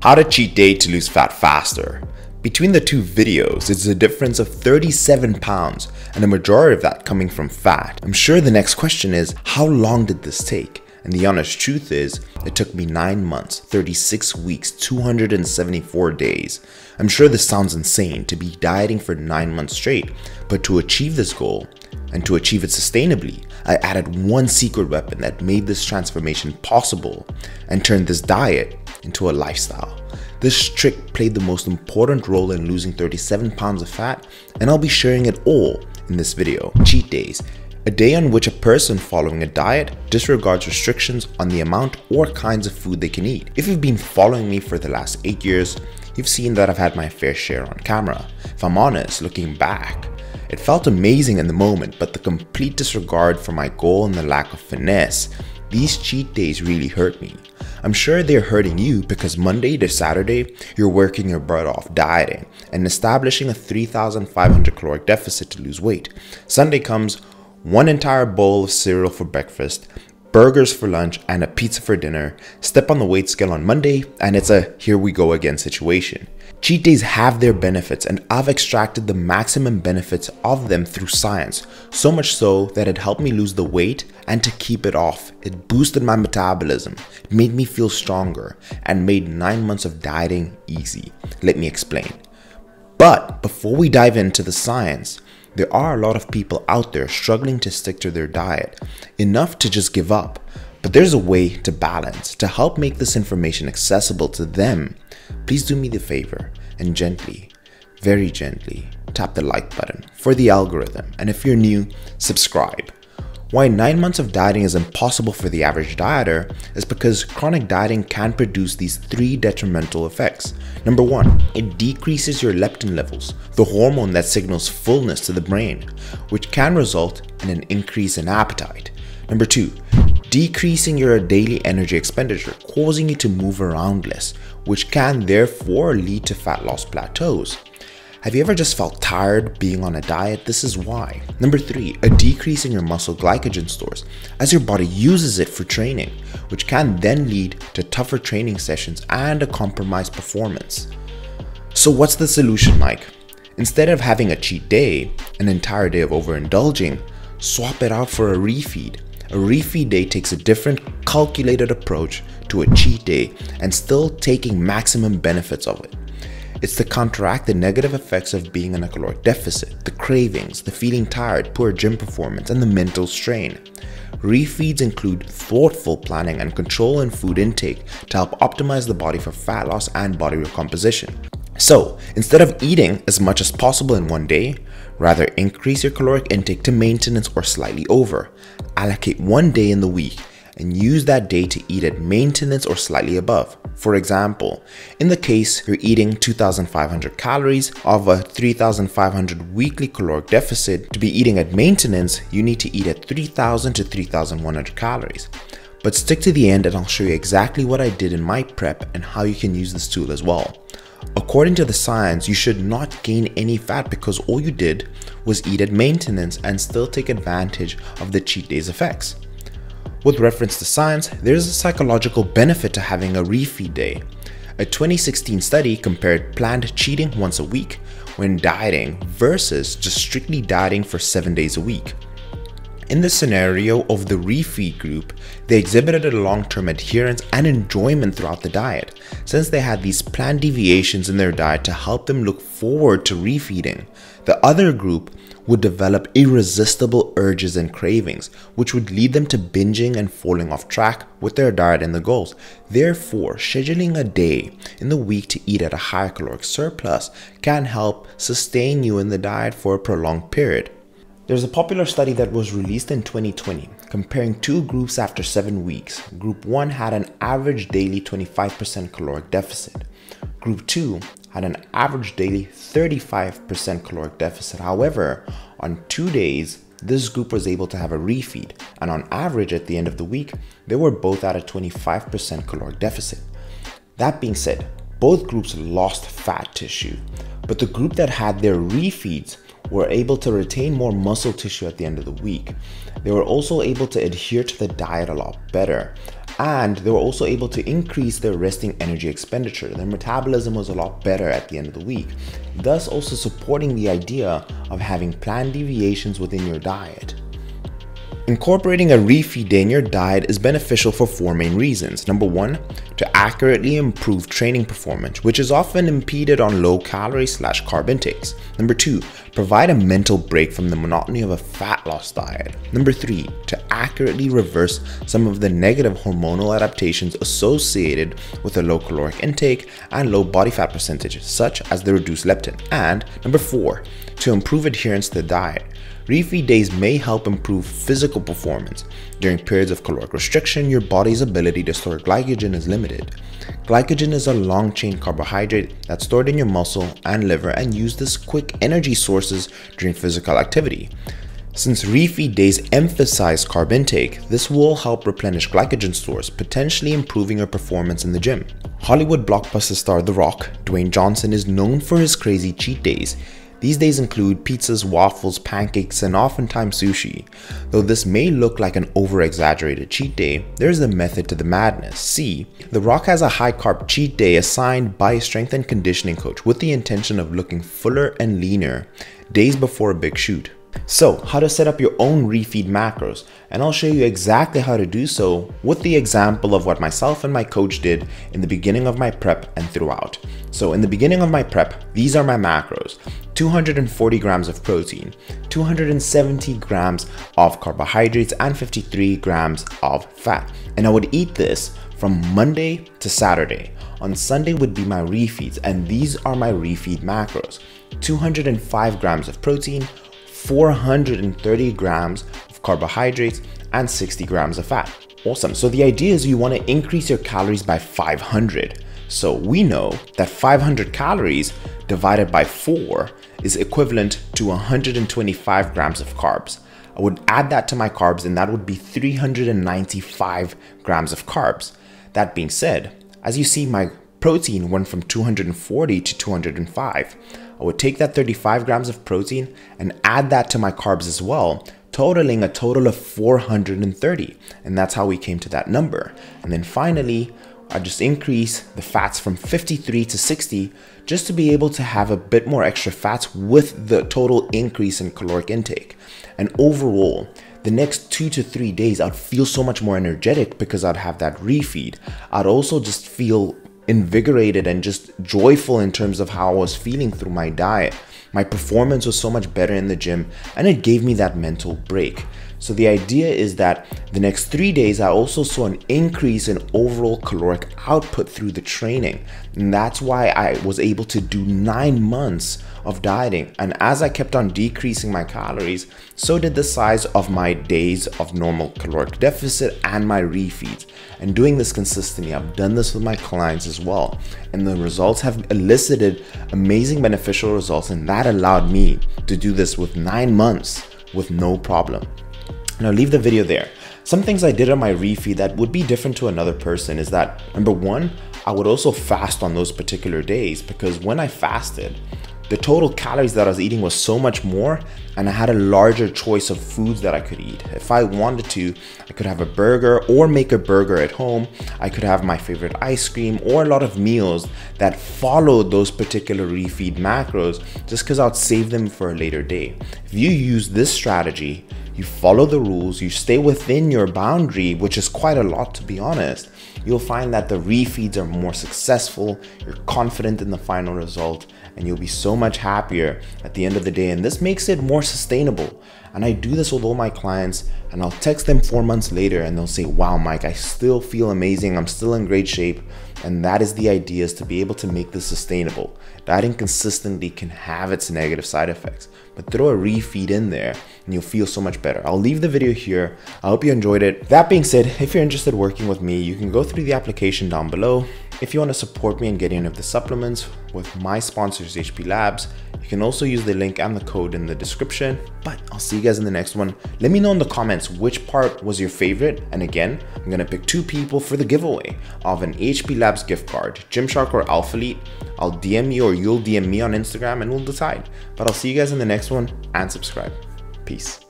How to cheat day to lose fat faster. Between the two videos, it's a difference of 37 pounds and the majority of that coming from fat. I'm sure the next question is, how long did this take? And the honest truth is, it took me 9 months, 36 weeks, 274 days. I'm sure this sounds insane to be dieting for 9 months straight, but to achieve this goal, and to achieve it sustainably, I added one secret weapon that made this transformation possible and turned this diet into a lifestyle. This trick played the most important role in losing 37 pounds of fat, and I'll be sharing it all in this video. Cheat days. A day on which a person following a diet disregards restrictions on the amount or kinds of food they can eat. If you've been following me for the last 8 years, you've seen that I've had my fair share on camera. If I'm honest, looking back, it felt amazing in the moment, but the complete disregard for my goal and the lack of finesse, these cheat days really hurt me. I'm sure they're hurting you because Monday to Saturday, you're working your butt off dieting and establishing a 3,500 caloric deficit to lose weight. Sunday comes, one entire bowl of cereal for breakfast, burgers for lunch, and a pizza for dinner. Step on the weight scale on Monday, and it's a here we go again situation. Cheat days have their benefits, and I've extracted the maximum benefits of them through science, so much so that it helped me lose the weight and to keep it off. It boosted my metabolism, it made me feel stronger, and made 9 months of dieting easy. Let me explain. But before we dive into the science, there are a lot of people out there struggling to stick to their diet, enough to just give up. But there's a way to balance. To help make this information accessible to them, please do me the favor and gently, very gently, tap the like button for the algorithm. And if you're new, subscribe. Why 9 months of dieting is impossible for the average dieter is because chronic dieting can produce these 3 detrimental effects. Number 1, it decreases your leptin levels, the hormone that signals fullness to the brain, which can result in an increase in appetite. Number 2, decreasing your daily energy expenditure, causing you to move around less, which can therefore lead to fat loss plateaus. Have you ever just felt tired being on a diet? This is why. Number 3, a decrease in your muscle glycogen stores as your body uses it for training, which can then lead to tougher training sessions and a compromised performance. So what's the solution, Mike? Instead of having a cheat day, an entire day of overindulging, swap it out for a refeed. A refeed day takes a different, calculated approach to a cheat day and still taking maximum benefits of it. It's to counteract the negative effects of being in a caloric deficit, the cravings, the feeling tired, poor gym performance, and the mental strain. Refeeds include thoughtful planning and control in food intake to help optimize the body for fat loss and body recomposition. So, instead of eating as much as possible in one day, rather increase your caloric intake to maintenance or slightly over. Allocate one day in the week and use that day to eat at maintenance or slightly above. For example, in the case you're eating 2,500 calories of a 3,500 weekly caloric deficit, to be eating at maintenance, you need to eat at 3,000 to 3,100 calories. But stick to the end and I'll show you exactly what I did in my prep and how you can use this tool as well. According to the science, you should not gain any fat because all you did was eat at maintenance and still take advantage of the cheat day's effects. With reference to science, there is a psychological benefit to having a refeed day. A 2016 study compared planned cheating once a week when dieting versus just strictly dieting for 7 days a week. In the scenario of the refeed group, they exhibited a long-term adherence and enjoyment throughout the diet, since they had these planned deviations in their diet to help them look forward to refeeding. The other group would develop irresistible urges and cravings, which would lead them to binging and falling off track with their diet and the goals. Therefore, scheduling a day in the week to eat at a higher caloric surplus can help sustain you in the diet for a prolonged period. There's a popular study that was released in 2020 comparing 2 groups after 7 weeks. Group 1 had an average daily 25% caloric deficit. Group 2 had an average daily 35% caloric deficit. However, on 2 days, this group was able to have a refeed, and on average at the end of the week, they were both at a 25% caloric deficit. That being said, both groups lost fat tissue, but the group that had their refeeds were able to retain more muscle tissue at the end of the week. They were also able to adhere to the diet a lot better, And they were also able to increase their resting energy expenditure. Their metabolism was a lot better at the end of the week, thus also supporting the idea of having planned deviations within your diet. Incorporating a refeed day in your diet is beneficial for 4 main reasons. Number 1, to accurately improve training performance, which is often impeded on low calorie / carb intakes. Number 2, provide a mental break from the monotony of a fat loss diet. Number 3, to accurately reverse some of the negative hormonal adaptations associated with a low caloric intake and low body fat percentage, such as the reduced leptin. And number 4, to improve adherence to the diet. Refeed days may help improve physical performance. During periods of caloric restriction, your body's ability to store glycogen is limited. Glycogen is a long-chain carbohydrate that's stored in your muscle and liver and used as quick energy sources during physical activity. Since refeed days emphasize carb intake, this will help replenish glycogen stores, potentially improving your performance in the gym. Hollywood blockbuster star The Rock, Dwayne Johnson, is known for his crazy cheat days. These days include pizzas, waffles, pancakes, and oftentimes sushi. Though this may look like an over-exaggerated cheat day, there's a method to the madness. See, The Rock has a high-carb cheat day assigned by a strength and conditioning coach with the intention of looking fuller and leaner days before a big shoot. So, how to set up your own refeed macros, and I'll show you exactly how to do so with the example of what myself and my coach did in the beginning of my prep and throughout. So in the beginning of my prep, these are my macros: 240 grams of protein, 270 grams of carbohydrates, and 53 grams of fat. And I would eat this from Monday to Saturday. On Sunday would be my refeeds, and these are my refeed macros: 205 grams of protein, 430 grams of carbohydrates, and 60 grams of fat. Awesome. So the idea is you want to increase your calories by 500. So we know that 500 calories divided by 4 is equivalent to 125 grams of carbs. I would add that to my carbs, and that would be 395 grams of carbs. That being said, as you see, my protein went from 240 to 205. I would take that 35 grams of protein and add that to my carbs as well, totaling a total of 430. And that's how we came to that number. And then finally, I just increase the fats from 53 to 60 just to be able to have a bit more extra fats with the total increase in caloric intake. And overall, the next 2 to 3 days, I'd feel so much more energetic because I'd have that refeed. I'd also just feel invigorated and just joyful in terms of how I was feeling through my diet. My performance was so much better in the gym, and it gave me that mental break. So the idea is that the next 3 days, I also saw an increase in overall caloric output through the training. And that's why I was able to do 9 months of dieting. And as I kept on decreasing my calories, so did the size of my days of normal caloric deficit and my refeeds. And doing this consistently, I've done this with my clients as well. And the results have elicited amazing beneficial results. And that allowed me to do this with 9 months with no problem. And I'll leave the video there. Some things I did on my refeed that would be different to another person is that, number 1, I would also fast on those particular days, because when I fasted, the total calories that I was eating was so much more, and I had a larger choice of foods that I could eat. If I wanted to, I could have a burger or make a burger at home. I could have my favorite ice cream or a lot of meals that followed those particular refeed macros, just because I'd save them for a later day. If you use this strategy, you follow the rules, you stay within your boundary, which is quite a lot to be honest, you'll find that the refeeds are more successful, you're confident in the final result, and you'll be so much happier at the end of the day. And this makes it more sustainable. And I do this with all my clients, and I'll text them 4 months later and they'll say, wow, Mike, I still feel amazing. I'm still in great shape. And that is the idea, is to be able to make this sustainable. Dieting consistently can have its negative side effects, but throw a refeed in there and you'll feel so much better. I'll leave the video here. I hope you enjoyed it. That being said, if you're interested in working with me, you can go through the application down below. If you want to support me in getting any of the supplements with my sponsors, HP Labs, you can also use the link and the code in the description. But I'll see you guys in the next one. Let me know in the comments which part was your favorite. And again, I'm going to pick 2 people for the giveaway of an HP Labs gift card, Gymshark or Alphalete. I'll DM you or you'll DM me on Instagram and we'll decide. But I'll see you guys in the next one, and subscribe. Peace.